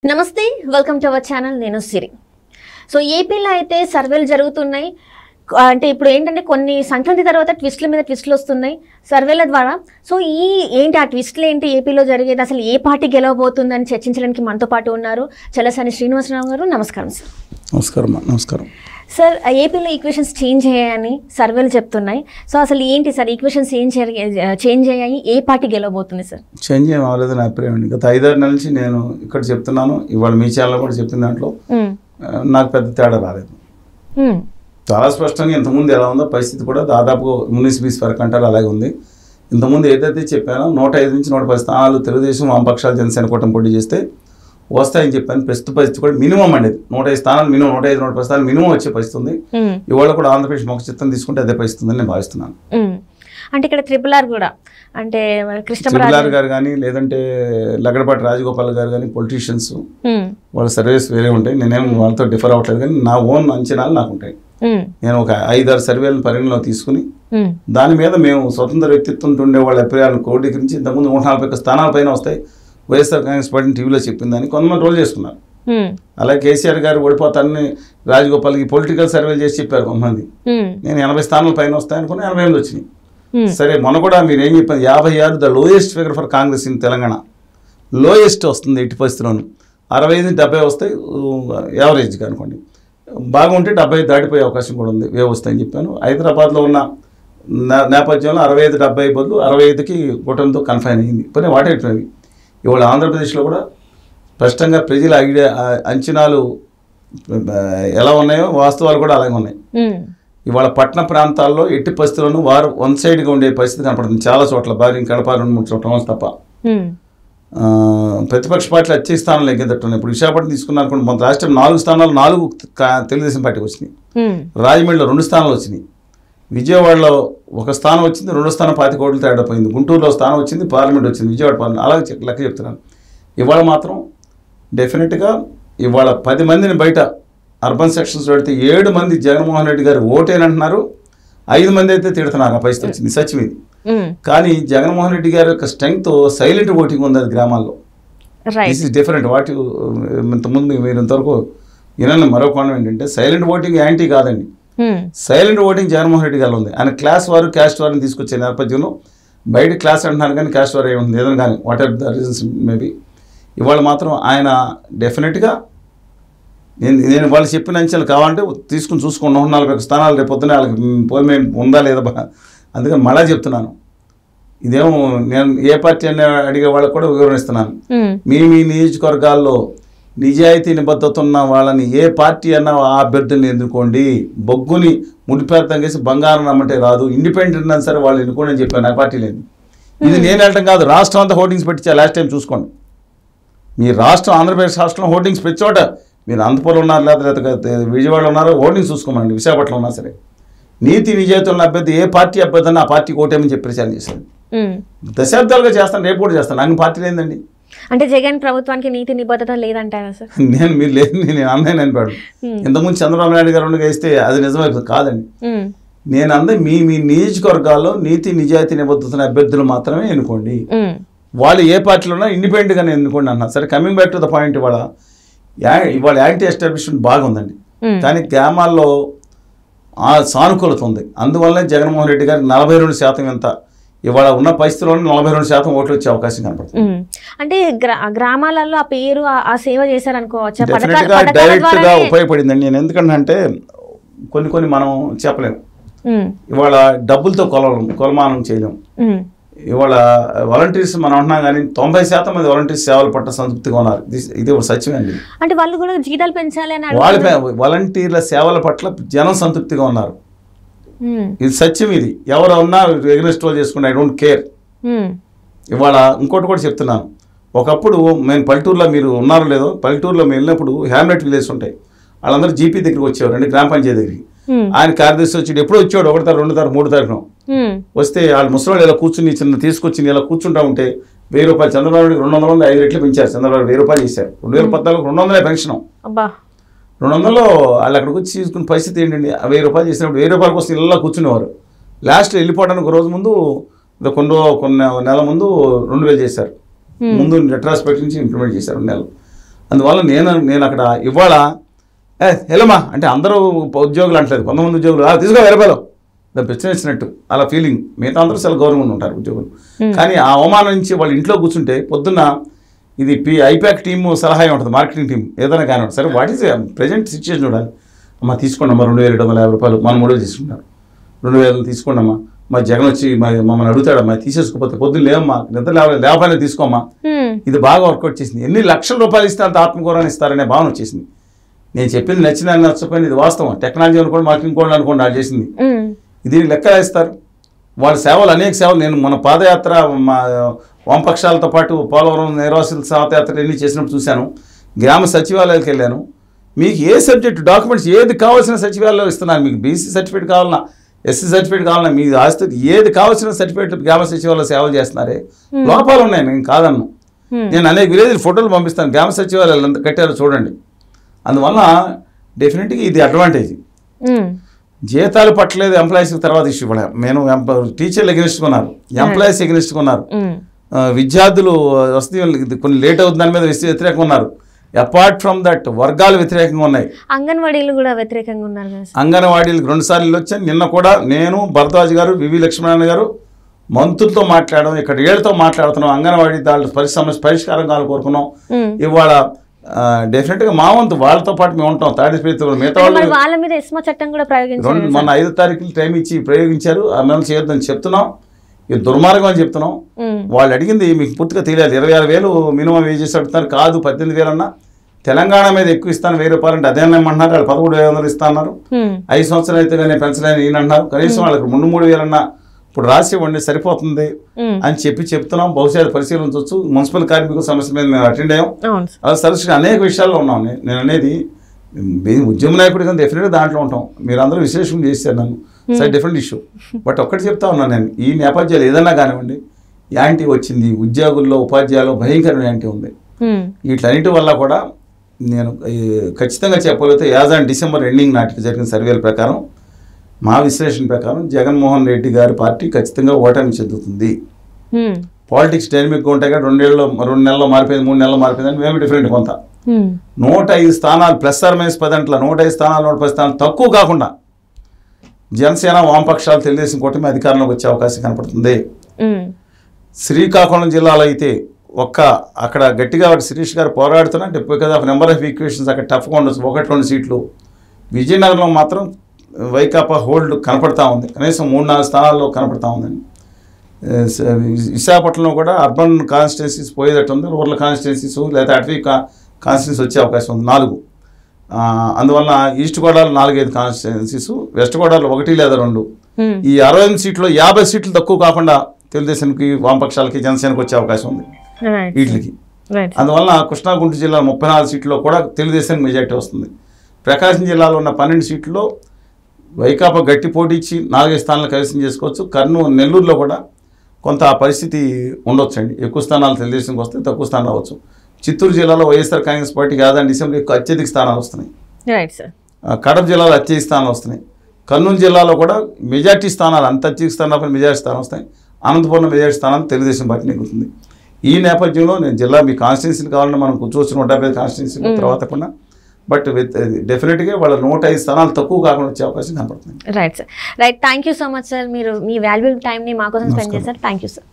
నమస్తే welcome to our channel నేను సిరి. So ఏపీలో అయితే సర్వేలు జరుగుతున్నాయి. అంటే ఇప్పుడు ఏంటంటే కొన్ని సంక్రాంతి తర్వాత ట్విస్ట్ల మీద ట్విస్ట్లు వస్తున్నాయి సర్వేల ద్వారా. సో ఏంటి ఆ ట్విస్ట్లు ఏంటి, ఏపీలో జరిగేది, అసలు ఏ పార్టీ గెలవబోతుందని చర్చించడానికి మనతో పాటు ఉన్నారు చలసాని శ్రీనివాసరావు గారు. నమస్కారం సార్. నమస్కారం సార్. ఏపీలో ఈక్వేషన్స్ చేంజ్ అయ్యాయని సర్వేలు చెప్తున్నాయి. సో అసలు ఏంటి సార్ ఈక్వేషన్స్ చేంజ్ అయ్యాయి, ఏ పార్టీ గెలవబోతుంది సార్? చేంజ్ ఏం అవ్వలేదు నా అభిప్రాయం అండి. గత 5-6 నెలల నుంచి నేను ఇక్కడ చెప్తున్నాను, ఇవాళ మీ ఛానల్ కూడా చెప్పిన దాంట్లో నాకు పెద్ద తేడా రాలేదు. చాలా స్పష్టంగా ఇంతకుముందు ఎలా ఉందో పరిస్థితి కూడా దాదాపు 19-20 వరకు అంటారు అలాగే ఉంది. ఇంతకుముందు ఏదైతే చెప్పానో 105 నుంచి 110 స్థానాలు తెలుగుదేశం, వామపక్షాలు, జనసేన కూటమి పోటీ చేస్తే వస్తాయని చెప్పాను. ప్రస్తుత పరిస్థితి కూడా మినిమం అండి, 105 స్థానాలు మినిమం, 105-110 స్థానాలు మినిమం వచ్చే పరిస్థితి ఉంది. ఇవాళ కూడా ఆంధ్రప్రదేశ్ ముఖ చిత్రం తీసుకుంటే అదే పరిస్థితి ఉందని నేను భావిస్తున్నాను. అంటే ఇక్కడ త్రిపుల్ కూడా అంటే కృష్ణరాజు గారు కానీ లేదంటే లగడపాటి రాజగోపాల్ గారు కానీ పొలిటీషియన్స్ వాళ్ళ సర్వేస్ వేరే ఉంటాయి. నేనేం వాళ్ళతో డిఫర్ అవ్వట్లేదు, కానీ నా ఓన్ అంచనాలు నాకు ఉంటాయి. నేను ఒక 5-6 సర్వేలను పరిగణలో తీసుకుని దాని మీద మేము స్వతంత్ర వ్యక్తిత్వంతో ఉండే వాళ్ళ అభిప్రాయాలను క్రోడీకరించి ఇంతకుముందు 141 స్థానాల పైన వస్తాయి వైఎస్ఆర్ కాంగ్రెస్ పార్టీ టీవీలో చెప్పిందని కొంతమంది రోల్ చేసుకున్నారు. అలాగే కేసీఆర్ గారు ఓడిపోతారని రాజగోపాల్కి పొలిటికల్ సర్వేలు చేసి చెప్పారు కొంతమంది. నేను 80 స్థానాల పైన వస్తాయనుకుని 88 వచ్చినాయి. సరే, మొన్న కూడా మీరు ఏం చెప్పారు, 56 the lowest figure for Congress in Telangana. Lowest వస్తుంది ఎట్టి పరిస్థితుల్లోనూ. 65-70 వస్తాయి యావరేజ్గా అనుకోండి. బాగుంటే 70 దాటిపోయే అవకాశం కూడా ఉంది, వేవ్ వస్తాయని చెప్పాను. హైదరాబాద్లో ఉన్న నేపథ్యంలో 65-70 బదులు 65కి కూటమితో కన్ఫైన్ అయ్యింది. పోనీ వాటేటివి ఇవాళ ఆంధ్రప్రదేశ్లో కూడా స్పష్టంగా ప్రజల అంచనాలు ఎలా ఉన్నాయో వాస్తవాలు కూడా అలాగే ఉన్నాయి. ఇవాళ పట్టణ ప్రాంతాల్లో ఎట్టి పరిస్థితుల్లోనూ వారు వన్ సైడ్గా ఉండే పరిస్థితి కనపడుతుంది చాలా చోట్ల. భారీ కడప 2-3 చోట్ల తప్ప ప్రతిపక్ష పార్టీలు వచ్చే స్థానాలు ఎగ్గేటట్టున్నాయి. ఇప్పుడు విశాఖపట్నం తీసుకున్నాను, మన రాష్ట్రం 4 స్థానాలు 4 తెలుగుదేశం పార్టీకి వచ్చినాయి. రాజమండ్రిలో 2 స్థానాలు వచ్చినాయి. విజయవాడలో 1 స్థానం వచ్చింది, 2వ స్థానం 25 కోట్లు తేడా పోయింది. గుంటూరులో స్థానం వచ్చింది, పార్లమెంట్ వచ్చింది, విజయవాడ పార్లమెంట్. అలాగే లెక్క చెప్తున్నాను. ఇవాళ మాత్రం డెఫినెట్గా ఇవాళ 10 మందిని బయట అర్బన్ సెక్షన్స్ పెడితే 7 మంది జగన్మోహన్ రెడ్డి గారు ఓటేనంటున్నారు, 5 మంది అయితే తిడుతున్నారు. ఆ పరిస్థితి వచ్చింది, సత్యం ఇది. కానీ జగన్మోహన్ రెడ్డి గారి యొక్క స్ట్రెంగ్త్ సైలెంట్ ఓటింగ్ ఉంది అది గ్రామాల్లో. This is different. వాటి ఇంతకుముందు మీరు ఇంతవరకు వినని మరో కోణం ఏంటంటే సైలెంట్ ఓటింగ్ యాంటీ కాదండి, సైలెంట్ ఓటింగ్ జగన్మోహన్ రెడ్డి గారు ఉంది. ఆయన క్లాస్ వారు క్యాస్ట్ వారిని తీసుకొచ్చే నేపథ్యంలో బయట క్లాస్ అంటున్నారు కానీ క్యాస్ట్ వారు ఏముంది ఏదైనా కానీ what are the reasons maybe. ఇవాళ మాత్రం ఆయన డెఫినెట్గా నేను వాళ్ళు చెప్పిన అంచెలు కావాలంటే తీసుకుని చూసుకోండి. 141 స్థానాలు రేపు పొద్దున వాళ్ళకి పోయి ఉందా లేదా. అందుకని మళ్ళా చెప్తున్నాను, ఇదేమో నేను ఏ పార్టీ అని అడిగే వాళ్ళకు కూడా వివరణిస్తున్నాను. మీ నియోజకవర్గాల్లో నిజాయితీ నిబద్ధత ఉన్న వాళ్ళని ఏ పార్టీ అన్నా ఆ అభ్యర్థులను ఎన్నుకోండి. బొగ్గుని ముడిపేతం చేసి బంగారం నమ్మంటే రాదు. ఇండిపెండెంట్ అయినా సరే వాళ్ళు ఎన్నుకోండి అని చెప్పాను. ఆ పార్టీ లేదు. ఇది నేను వెళ్ళటం కాదు, రాష్ట్రం అంతా హోర్డింగ్స్ పెట్టించా. లాస్ట్ టైం చూసుకోండి, మీ రాష్ట్రం ఆంధ్రప్రదేశ్ రాష్ట్రంలో హోర్డింగ్స్ పెట్టి చోట మీరు అనంతపురం ఉన్నారు లేదా విజయవాడలో ఉన్నారు, హోర్డింగ్స్ చూసుకోమండి. విశాఖపట్నంలో ఉన్నా సరే నీతి నిజాయితీ ఉన్న అభ్యర్థి ఏ పార్టీ అభ్యర్థి అని ఆ పార్టీకి ఓటేమని చెప్పి ప్రచారం చేశాను. దశాబ్దాలుగా చేస్తాను, రేపు కూడా చేస్తాను. నాకు పార్టీ లేదండి. అంటే జగన్ ప్రభుత్వానికి నీతి నిబద్ధత లేదంటారా సార్? మీరు లేదు, నేను అన్నయ్య అనిపాడు. ఇంతకుముందు చంద్రబాబు నాయుడు గారు ఉండగా ఇస్తే అది నిజమే కాదండి. నేను అందే మీ నియోజకవర్గాల్లో నీతి నిజాయితీ నిబద్ధత అభ్యర్థులు మాత్రమే ఎన్నుకోండి. వాళ్ళు ఏ పార్టీలో ఉన్నా ఇండిపెండెంట్గానే ఎన్నుకోండి అన్నారు. సరే, coming back to the point, ఇవాళ యాంటీ ఎస్టాబ్లిష్మెంట్ బాగుందండి, కానీ గ్రామాల్లో ఆ సానుకూలత ఉంది. అందువల్లనే జగన్మోహన్ రెడ్డి గారికి 42% ఎంత ఇవాళ ఉన్న పరిస్థితుల్లోనే 42% ఓట్లు వచ్చే అవకాశం కనపడుతుంది. అంటే గ్రామాలలో ఆ పేరు ఆ సేవ చేశారనుకోవచ్చు, డైరెక్ట్ గా ఉపయోగపడిందండి. నేను ఎందుకంటే కొన్ని మనం చెప్పలేము. ఇవాళ డబ్బులతో కొలమానం చేయలేము. ఇవాళ వాలంటీర్స్ మనం అంటున్నాం కానీ 90% మంది వాలంటీర్స్ సేవల పట్ల సంతృప్తిగా ఉన్నారు. ఇది ఒక సత్యమే అండి. అంటే వాళ్ళు కూడా జీతాలు పెంచాలి అని వాళ్ళ వాలంటీర్ల సేవల పట్ల జనం సంతృప్తిగా ఉన్నారు. ఇది సత్యం. ఇది ఎవరు ఉన్నా ఎగ్నెస్ట్ చేసుకుంటే ఐ డోంట్ కేర్. ఇవాళ ఇంకోటి కూడా చెప్తున్నాను, ఒకప్పుడు మేము పల్లెటూరులో మీరు ఉన్నారో లేదో, పల్లెటూరులో మేము వెళ్ళినప్పుడు హ్యామ్లెట్ విలేజ్ ఉంటాయి, వాళ్ళందరూ జీపీ దగ్గరికి వచ్చేవారు అండి, గ్రామ పంచాయతీ దగ్గరికి. ఆయన కార్యదర్శి వచ్చి ఎప్పుడో వచ్చాడు 1 తారీఖు 2 తారీఖు 3 తారీఖున వస్తే వాళ్ళు ముసలి ఇలా కూర్చుని తీసుకొచ్చి ఇలా కూర్చుంటా ఉంటే 1000 రూపాయలు చంద్రబాబు నాయుడు 200 మంది 5 రెట్లు పెంచారు. చంద్రబాబు 1000 రూపాయలు చేశారు. 2014 200 పెన్షన్, 200లో వాళ్ళు అక్కడికి వచ్చి తీసుకున్న పరిస్థితి ఏంటండి. 1000 రూపాయలు చేసినప్పుడు 1000 రూపాయల కోసం ఇలా కూర్చునేవారు. లాస్ట్ వెళ్ళిపోవడానికి ఒక రోజు ముందు కొన్ని నెల ముందు 2000 చేశారు. ముందు రెట్రాస్పెక్ట్ నుంచి ఇంప్లిమెంట్ చేశారు 2 నెలలు. అందువల్ల నేను అక్కడ ఇవాళ హెలమా అంటే అందరూ ఉద్యోగులు అంటలేదు, కొంతమంది ఉద్యోగులు తీసుకో 20 రూపాయలు దాన్ని ప్రశ్నించినట్టు అలా ఫీలింగ్. మిగతా అందరూ చాలా గౌరవంగా ఉంటారు ఉద్యోగులు. కానీ ఆ అవమానం నుంచి వాళ్ళు ఇంట్లో కూర్చుంటే పొద్దున్న ఇది ఐపాక్ టీము సలహా ఉంటుంది, మార్కెటింగ్ టీం ఏదైనా కానివ్వండి. సరే వాట్ ఈస్ ప్రజెంట్ సిచ్యువేషన్ చూడాలి. అమ్మ తీసుకోండి అమ్మా 2750 రూపాయలు, మనం 3 వేలు తీసుకుంటారు, 2000 తీసుకోండి అమ్మా. మా జగన్ వచ్చి మమ్మల్ని అడుగుతాడమ్మా, తీసేసుకోకపోతే పొద్దున్న లేవమ్మా, నిద్ర లేవపైన తీసుకోమ్మా. ఇది బాగా వర్కౌట్ చేసింది. ఎన్ని లక్షల రూపాయలు ఇస్తే అంత ఆత్మగౌరవాన్ని ఇస్తారనే భావన వచ్చేసింది. నేను చెప్పింది నచ్చిన నచ్చకపోయింది, ఇది వాస్తవం. టెక్నాలజీ అనుకోండి, మార్కెటింగ్ కూడా అనుకోండి, వాళ్ళు చేసింది. ఇది లెక్క వేస్తారు. వాళ్ళ సేవలు అనేక సేవలు. నేను మన పాదయాత్ర మా వామపక్షాలతో పాటు పోలవరం నిర్వాసితుల పాదయాత్ర ఎన్ని చేసినప్పుడు చూశాను. గ్రామ సచివాలయాలకు వెళ్ళాను. మీకు ఏ సబ్జెక్టు డాక్యుమెంట్స్ ఏది కావాల్సిన సచివాలయంలో ఇస్తున్నారు. మీకు బీసీ సర్టిఫికేట్ కావాలన్నా, ఎస్సీ సర్టిఫికేట్ కావాలన్నా, మీ ఆస్తి ఏది కావాల్సిన సర్టిఫికేట్ గ్రామ సచివాలయంలో సేవలు చేస్తున్నారే. లోపాలు ఉన్నాయి, నేను కాదన్ను. నేను అనేక విలేజ్లు ఫోటోలు పంపిస్తాను, గ్రామ సచివాలయాలు ఎంత కట్టారో చూడండి. అందువల్ల డెఫినెట్గా ఇది అడ్వాంటేజ్. జీతాలు పట్టలేదు ఎంప్లాయీస్ తర్వాత ఇష్యూ కూడా. నేను టీచర్లు ఎగ్నెస్ట్ కొన్నారు, ఎంప్లాయీస్ ఎగ్నెస్ట్ కొన్నారు, విద్యార్థులు వసతి కొన్ని లేట్ అవుతుంది దాని మీద వ్యతిరేకంగా ఉన్నారు. అపార్ట్ ఫ్రమ్ దట్ వర్గాలు వ్యతిరేకంగా ఉన్నాయి. అంగన్వాడీలు కూడా వ్యతిరేకంగా ఉన్నారు. అంగన్వాడీలకు 2 సార్లు వచ్చాను. నిన్న కూడా నేను, భరద్వాజ్ గారు, వివి లక్ష్మణారాయణ గారు మంత్రులతో మాట్లాడడం, ఇక్కడ ఏళ్ళతో మాట్లాడుతున్నాం. అంగన్వాడీ దాని సమస్య పరిష్కారం కావాలని కోరుకున్నాం. ఇవాళ డెఫినెట్గా మా వంతు వాళ్ళతో పాటు మేము ఉంటాం. తాడిపేట మిగతా వాళ్ళ మీద ఎస్మా చట్టం కూడా ప్రయోగించారు. మొన్న 5 తారీఖులు టైం ఇచ్చి ప్రయోగించారు. అమలు చేయొద్దని చెప్తున్నాం. ఇది దుర్మార్గం అని చెప్తున్నాం. వాళ్ళు అడిగింది మీకు పూర్తిగా తెలియాలి. 26,000 మినిమం వేజెస్ అడుగుతారు. కాదు 18,000 అన్నా. తెలంగాణ మీద ఎక్కువ ఇస్తాను 1000 రూపాయలు అంటే అదేమన్నారు. వాళ్ళు 13,500 ఇస్తున్నారు. 5 సంవత్సరాలు అయితే కానీ పెన్షన్ ఈయన అన్నారు. కనీసం వాళ్ళకి 3,000 అన్నా ఇప్పుడు రాసి ఇవ్వండి సరిపోతుంది అని చెప్తున్నాం. బహుశా పరిశీలించవచ్చు. మున్సిపల్ కార్మికుల సమస్య మీద మేము అటెండ్ అయ్యాం. అలా సరస్సుగా అనేక విషయాల్లో ఉన్నాం. నేను అనేది ఉద్యమ నాయకుడి కానీ డెఫినెట్గా దాంట్లో ఉంటాం. మీరు అందరూ విశ్లేషణ చేశారు నన్ను. సరే డిఫరెంట్ ఇష్యూ. బట్ ఒక్కటి చెప్తా ఉన్నాను నేను, ఈ నేపథ్యాలు ఏదన్నా కానివ్వండి, యాంటీ వచ్చింది. ఉద్యోగుల్లో ఉపాధ్యాయులు భయంకరమైన యాంటీ ఉంది. వీటన్నిటి వల్ల కూడా నేను ఖచ్చితంగా చెప్పగలిగితే యాజ్ ఆన్ డిసెంబర్ ఎండింగ్ నాటికి జరిగిన సర్వేల ప్రకారం, మా విశ్లేషణ ప్రకారం జగన్మోహన్ రెడ్డి గారి పార్టీ ఖచ్చితంగా ఓటమి చెందుతుంది. పాలిటిక్స్ డైనమిక్గా ఉంటాయి కదా, 2 నెలల్లో మారిపోయింది, 3 నెలల్లో మారిపోయింది అని మేము డిఫరెంట్ కొంత. 105 స్థానాలు ప్లస్ ఆర్ మైనస్ 10 అంటల 105 స్థానాలు 110 స్థానాలు తక్కువ కాకుండా జనసేన, వామపక్షాలు, తెలుగుదేశం కూటమి అధికారంలోకి వచ్చే అవకాశం కనపడుతుంది. శ్రీకాకుళం జిల్లాలో అయితే అక్కడ గట్టిగా శిరీష్ గారు పోరాడుతున్నా because of number of equations అక్కడ టఫ్గా ఉండొచ్చు, 1-2 సీట్లు. విజయనగరంలో మాత్రం వైకాపా హోల్డ్ కనపడతా ఉంది. కనీసం 3-4 స్థానాల్లో కనపడతా ఉందండి. విశాఖపట్నంలో కూడా అర్బన్ కాన్స్టిట్యున్సీస్ పోయేటట్టు ఉంది. రూరల్ కాన్స్టిట్యున్సీస్ లేదా అటవీ కాన్స్టిట్యున్సీ వచ్చే అవకాశం ఉంది 4. అందువల్ల ఈస్ట్ గోదావరి 4-5 కాన్స్టిట్యున్సీస్, వెస్ట్ గోదావరిలో 1 లేదా 2. ఈ 68 సీట్లు 50 సీట్లు తక్కువ కాకుండా తెలుగుదేశానికి, వామపక్షాలకి, జనసేనకి వచ్చే అవకాశం ఉంది వీటికి. అందువల్ల కృష్ణా గుంటూరు జిల్లా 34 సీట్లలో కూడా తెలుగుదేశానికి మెజార్టీ వస్తుంది. ప్రకాశం జిల్లాలో ఉన్న 12 సీట్లలో వైకాపా గట్టి పోటీ ఇచ్చి 4-5 స్థానాలు కైవసం చేసుకోవచ్చు. నెల్లూరులో కూడా కొంత ఆ పరిస్థితి ఉండొచ్చండి. ఎక్కువ స్థానాలు తెలుగుదేశంకి వస్తే, తక్కువ స్థానాలు అవ్వచ్చు. చిత్తూరు జిల్లాలో వైఎస్ఆర్ కాంగ్రెస్ పార్టీకి ఆదాయం డిసెంబర్ అత్యధిక స్థానాలు వస్తున్నాయి. కడప జిల్లాలో అత్యధిక స్థానాలు వస్తున్నాయి. కర్నూలు జిల్లాలో కూడా మెజార్టీ స్థానాలు, అంత అత్యధిక స్థానాలపై మెజార్టీ స్థానాలు వస్తాయి. అనంతపురం మెజార్టీ స్థానాలు తెలుగుదేశం పార్టీ నెగ్గుతుంది. ఈ నేపథ్యంలో నేను జిల్లా మీ కాన్స్టిట్యున్సీలు కావాలని మనం కూర్చోవచ్చు 150 కాన్స్టిట్యున్సీలు తర్వాత కూడా. బట్ డెఫినెట్గా వాళ్ళ 105 స్థానాలు తక్కువ కాకుండా వచ్చే అవకాశం కనపడుతుంది. Right sir, right. Thank you so much sir. మీరు మీ వాల్యుబుల్ టైంని మా కోసం స్పెండ్ చేశారు. Thank you sir.